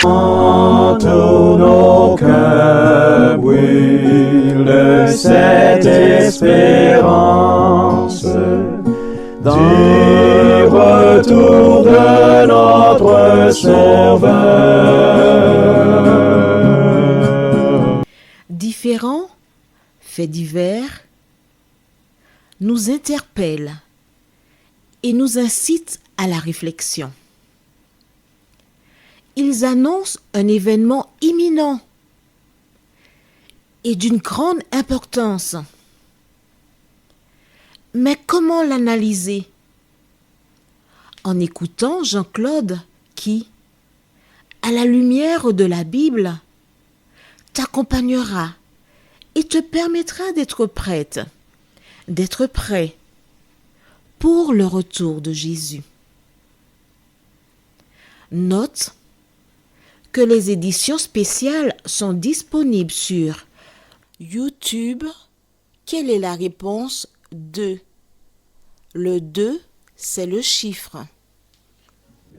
Tous nos cœurs brûlent de cette espérance du retour de notre Sauveur. Différents faits divers nous interpellent et nous incitent à la réflexion. Ils annoncent un événement imminent et d'une grande importance. Mais comment l'analyser? En écoutant Jean-Claude qui, à la lumière de la Bible, t'accompagnera et te permettra d'être prête, d'être prêt pour le retour de Jésus. Note que les éditions spéciales sont disponibles sur YouTube. Quelle est la réponse 2? Le 2, c'est le chiffre.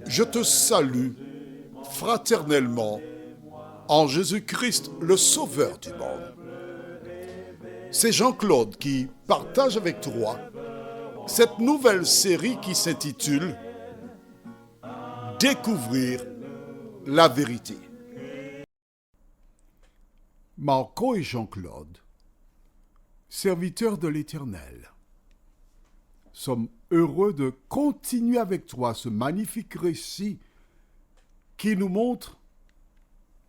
Je te salue fraternellement en Jésus-Christ, le Sauveur du monde. C'est Jean-Claude qui partage avec toi cette nouvelle série qui s'intitule « Découvrir la vérité ». Marco et Jean-Claude, serviteurs de l'Éternel, sommes heureux de continuer avec toi ce magnifique récit qui nous montre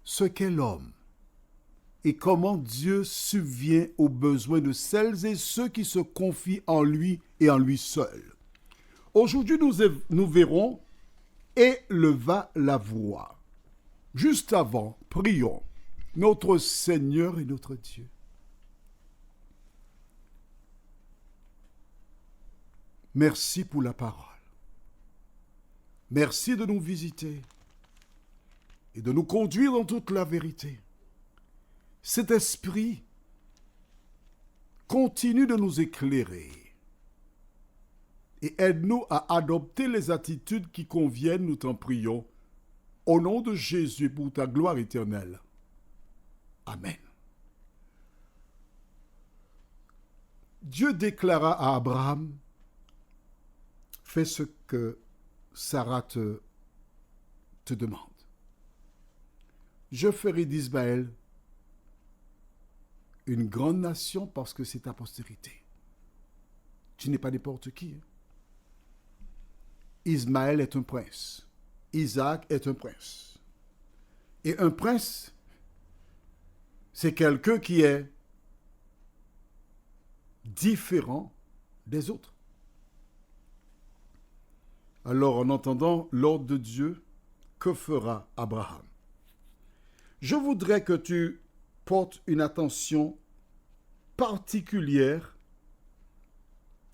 ce qu'est l'homme et comment Dieu subvient aux besoins de celles et ceux qui se confient en lui et en lui seul. Aujourd'hui, nous verrons « Éleva la voix ». Juste avant, prions notre Seigneur et notre Dieu. Merci pour la parole. Merci de nous visiter et de nous conduire dans toute la vérité. Cet esprit continue de nous éclairer et aide-nous à adopter les attitudes qui conviennent, nous t'en prions, au nom de Jésus pour ta gloire éternelle. Amen. Dieu déclara à Abraham: fais ce que Sarah te demande. Je ferai d'Ismaël une grande nation parce que c'est ta postérité. Tu n'es pas n'importe qui. Ismaël est un prince. Isaac est un prince. Et un prince, c'est quelqu'un qui est différent des autres. Alors, en entendant l'ordre de Dieu, que fera Abraham? Je voudrais que tu portes une attention particulière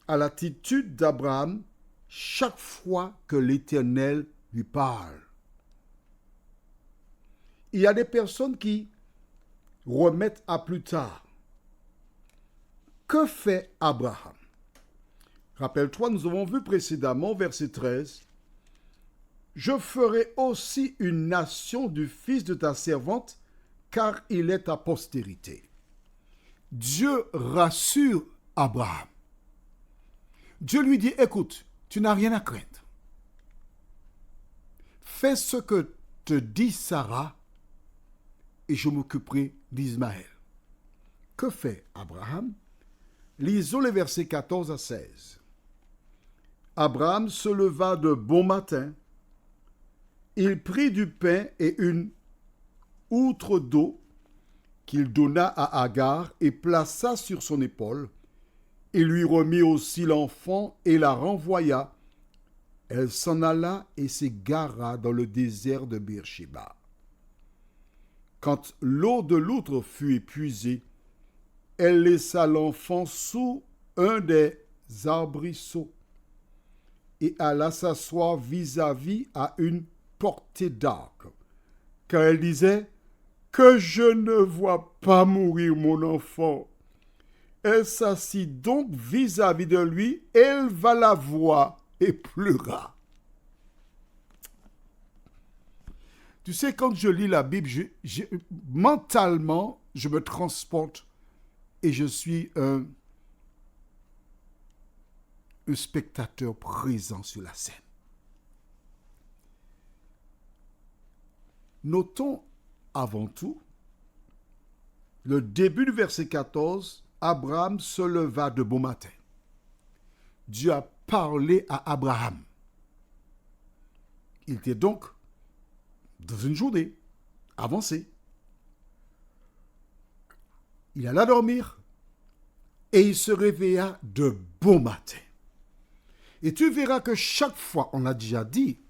à l'attitude d'Abraham chaque fois que l'Éternel lui parle. Il y a des personnes qui remettent à plus tard. Que fait Abraham? Rappelle-toi, nous avons vu précédemment, verset 13, « Je ferai aussi une nation du fils de ta servante, car il est ta postérité. » Dieu rassure Abraham. Dieu lui dit, écoute, tu n'as rien à craindre. Fais ce que te dit Sarah et je m'occuperai d'Ismaël. Que fait Abraham? Lisons les versets 14 à 16. Abraham se leva de bon matin. Il prit du pain et une outre d'eau qu'il donna à Agar et plaça sur son épaule. Il lui remit aussi l'enfant et la renvoya. Elle s'en alla et s'égara dans le désert de Beersheba. Quand l'eau de l'outre fut épuisée, elle laissa l'enfant sous un des arbrisseaux et alla s'asseoir vis-à-vis à une portée d'arc, car elle disait « Que je ne vois pas mourir mon enfant ». Elle s'assit donc vis-à-vis de lui, éleva la voix et pleura. Tu sais, quand je lis la Bible, mentalement, je me transporte et je suis un spectateur présent sur la scène. Notons avant tout le début du verset 14. Abraham se leva de bon matin. Dieu a parlé à Abraham. Il était donc dans une journée avancée. Il alla dormir et il se réveilla de bon matin. Et tu verras que chaque fois, on l'a déjà dit,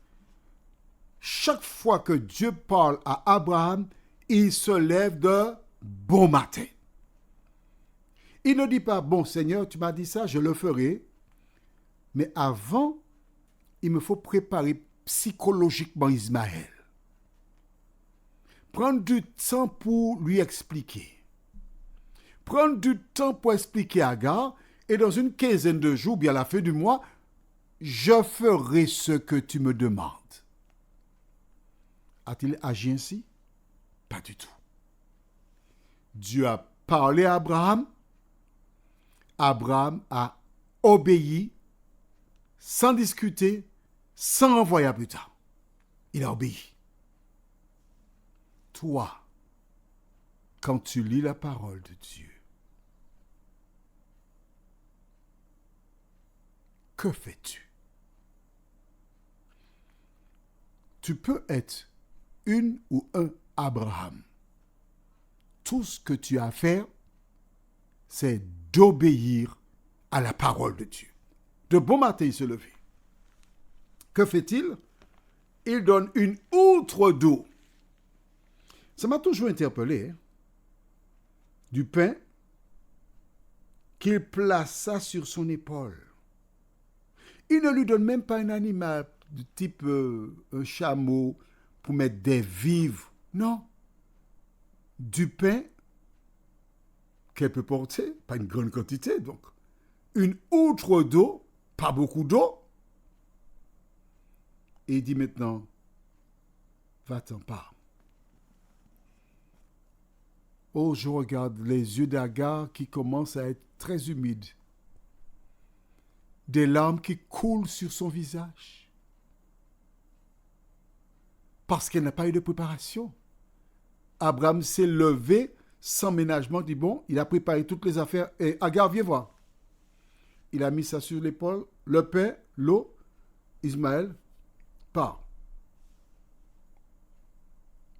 chaque fois que Dieu parle à Abraham, il se lève de bon matin. Il ne dit pas, bon Seigneur, tu m'as dit ça, je le ferai. Mais avant, il me faut préparer psychologiquement Ismaël. Prendre du temps pour lui expliquer. Prendre du temps pour expliquer à Agar. Et dans une quinzaine de jours, bien à la fin du mois, je ferai ce que tu me demandes. A-t-il agi ainsi? Pas du tout. Dieu a parlé à Abraham. Abraham a obéi sans discuter, sans renvoyer à plus tard. Il a obéi. Toi, quand tu lis la parole de Dieu, que fais-tu? Tu peux être une ou un Abraham. Tout ce que tu as à faire, c'est d'obéir à la parole de Dieu. De bon matin, il se levait. Que fait-il? Il donne une outre d'eau. Ça m'a toujours interpellé. Du pain qu'il plaça sur son épaule. Il ne lui donne même pas un animal de type un chameau pour mettre des vivres. Non. Du pain qu'elle peut porter, pas une grande quantité, donc. Une outre d'eau, pas beaucoup d'eau. Et il dit maintenant, va-t'en pas. Oh, je regarde les yeux d'Agar qui commencent à être très humides. Des larmes qui coulent sur son visage. Parce qu'elle n'a pas eu de préparation. Abraham s'est levé sans ménagement, dit bon, il a préparé toutes les affaires. Et Agar, viens voir. Il a mis ça sur l'épaule, le pain, l'eau. Ismaël, pars.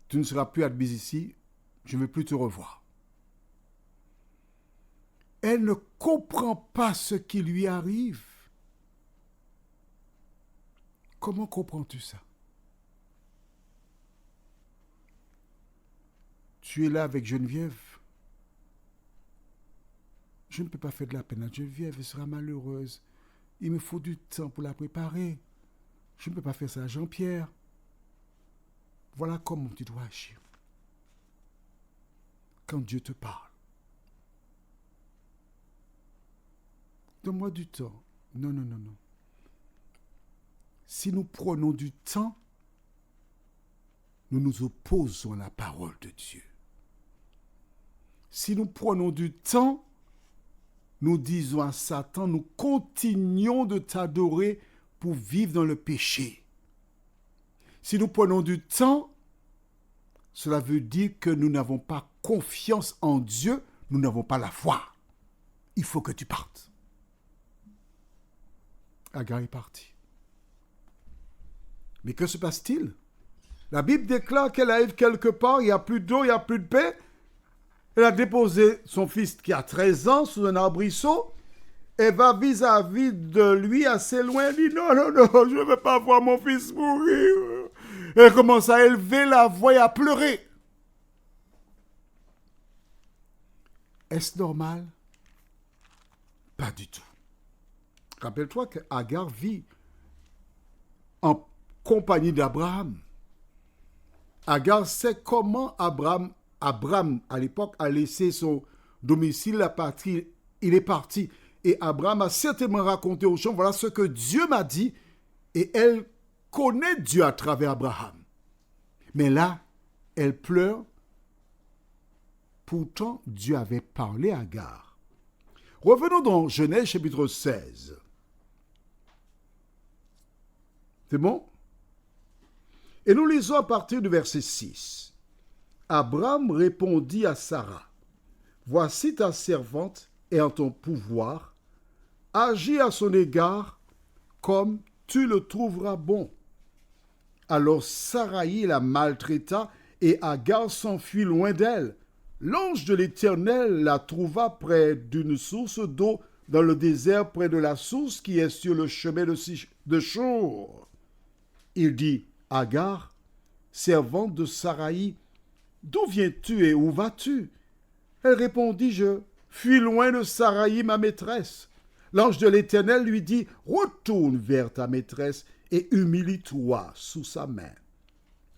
Tu ne seras plus admis ici, je ne veux plus te revoir. Elle ne comprend pas ce qui lui arrive. Comment comprends-tu ça? Tu es là avec Geneviève. Je ne peux pas faire de la peine à Geneviève, elle sera malheureuse. Il me faut du temps pour la préparer. Je ne peux pas faire ça à Jean-Pierre. Voilà comment tu dois agir. Quand Dieu te parle. Donne-moi du temps. Non. Si nous prenons du temps, nous nous opposons à la parole de Dieu. Si nous prenons du temps, nous disons à Satan, nous continuons de t'adorer pour vivre dans le péché. Si nous prenons du temps, cela veut dire que nous n'avons pas confiance en Dieu, nous n'avons pas la foi. Il faut que tu partes. Agar est parti. Mais que se passe-t-il? La Bible déclare qu'elle arrive quelque part, il n'y a plus d'eau, il n'y a plus de pain. Elle a déposé son fils qui a 13 ans sous un arbrisseau. Elle va vis-à-vis de lui assez loin. Elle dit non, je ne veux pas voir mon fils mourir. Elle commence à élever la voix et à pleurer. Est-ce normal? Pas du tout. Rappelle-toi que Agar vit en compagnie d'Abraham. Agar sait comment Abraham, à l'époque, a laissé son domicile, la patrie. Il est parti. Et Abraham a certainement raconté aux gens, voilà ce que Dieu m'a dit. Et elle connaît Dieu à travers Abraham. Mais là, elle pleure. Pourtant, Dieu avait parlé à Agar. Revenons dans Genèse chapitre 16. C'est bon? Et nous lisons à partir du verset 6. Abraham répondit à Sarah, « Voici ta servante est en ton pouvoir. Agis à son égard comme tu le trouveras bon. » Alors Saraï la maltraita et Agar s'enfuit loin d'elle. L'ange de l'Éternel la trouva près d'une source d'eau dans le désert, près de la source qui est sur le chemin de Shur. Il dit, « Agar, servante de Saraï, d'où viens-tu et où vas-tu » Elle répondit, « Je fuis loin de Saraï, ma maîtresse. » L'ange de l'Éternel lui dit, « Retourne vers ta maîtresse et humilie-toi sous sa main. »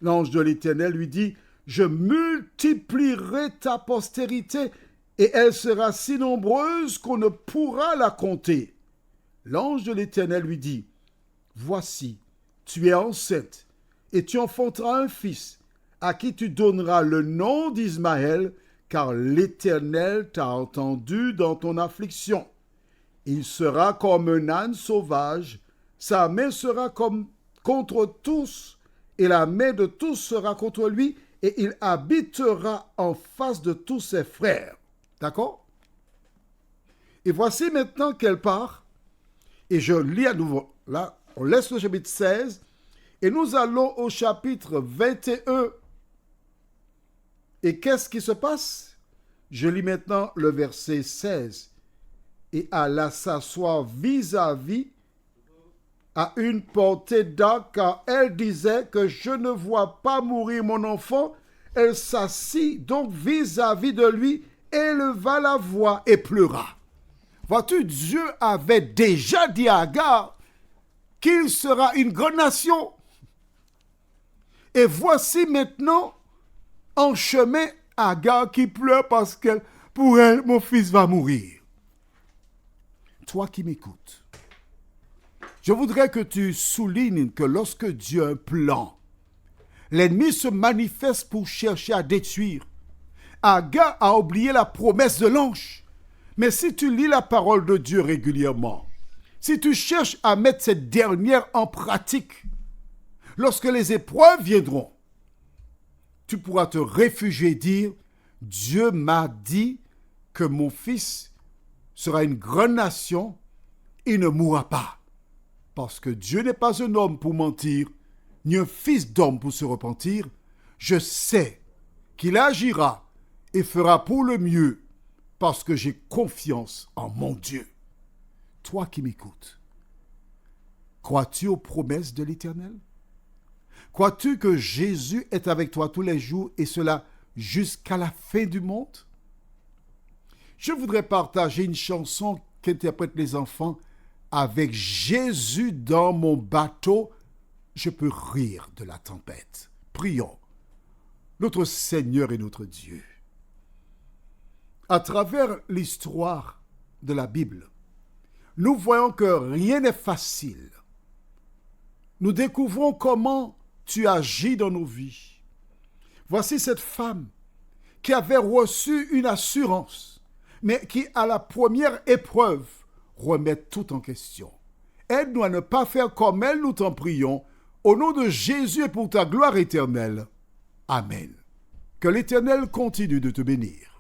L'ange de l'Éternel lui dit, « Je multiplierai ta postérité et elle sera si nombreuse qu'on ne pourra la compter. » L'ange de l'Éternel lui dit, « Voici, tu es enceinte et tu enfanteras un fils à qui tu donneras le nom d'Ismaël, car l'Éternel t'a entendu dans ton affliction. Il sera comme un âne sauvage, sa main sera comme contre tous, et la main de tous sera contre lui, et il habitera en face de tous ses frères. » D'accord? Et voici maintenant qu'elle part, et je lis à nouveau. Là, on laisse le chapitre 16, et nous allons au chapitre 21. Et qu'est-ce qui se passe? Je lis maintenant le verset 16. Et alla s'asseoir vis-à-vis à une portée d'arc, car elle disait que je ne vois pas mourir mon enfant. Elle s'assit donc vis-à-vis de lui, éleva la voix et pleura. Vois-tu, Dieu avait déjà dit à Agar qu'il sera une grande nation. Et voici maintenant en chemin Agar qui pleure parce que pour elle, mon fils va mourir. Toi qui m'écoutes, je voudrais que tu soulignes que lorsque Dieu a un plan, l'ennemi se manifeste pour chercher à détruire. Agar a oublié la promesse de l'ange. Mais si tu lis la parole de Dieu régulièrement, si tu cherches à mettre cette dernière en pratique, lorsque les épreuves viendront, tu pourras te réfugier et dire, Dieu m'a dit que mon fils sera une grande nation, il ne mourra pas. Parce que Dieu n'est pas un homme pour mentir, ni un fils d'homme pour se repentir. Je sais qu'il agira et fera pour le mieux, parce que j'ai confiance en mon Dieu. Toi qui m'écoutes, crois-tu aux promesses de l'Éternel? Crois-tu que Jésus est avec toi tous les jours et cela jusqu'à la fin du monde? Je voudrais partager une chanson qu'interprètent les enfants. Avec Jésus dans mon bateau, je peux rire de la tempête. Prions. Notre Seigneur et notre Dieu, à travers l'histoire de la Bible, nous voyons que rien n'est facile. Nous découvrons comment tu agis dans nos vies. Voici cette femme qui avait reçu une assurance, mais qui, à la première épreuve, remet tout en question. Aide-nous à ne pas faire comme elle, nous t'en prions, au nom de Jésus et pour ta gloire éternelle. Amen. Que l'Éternel continue de te bénir.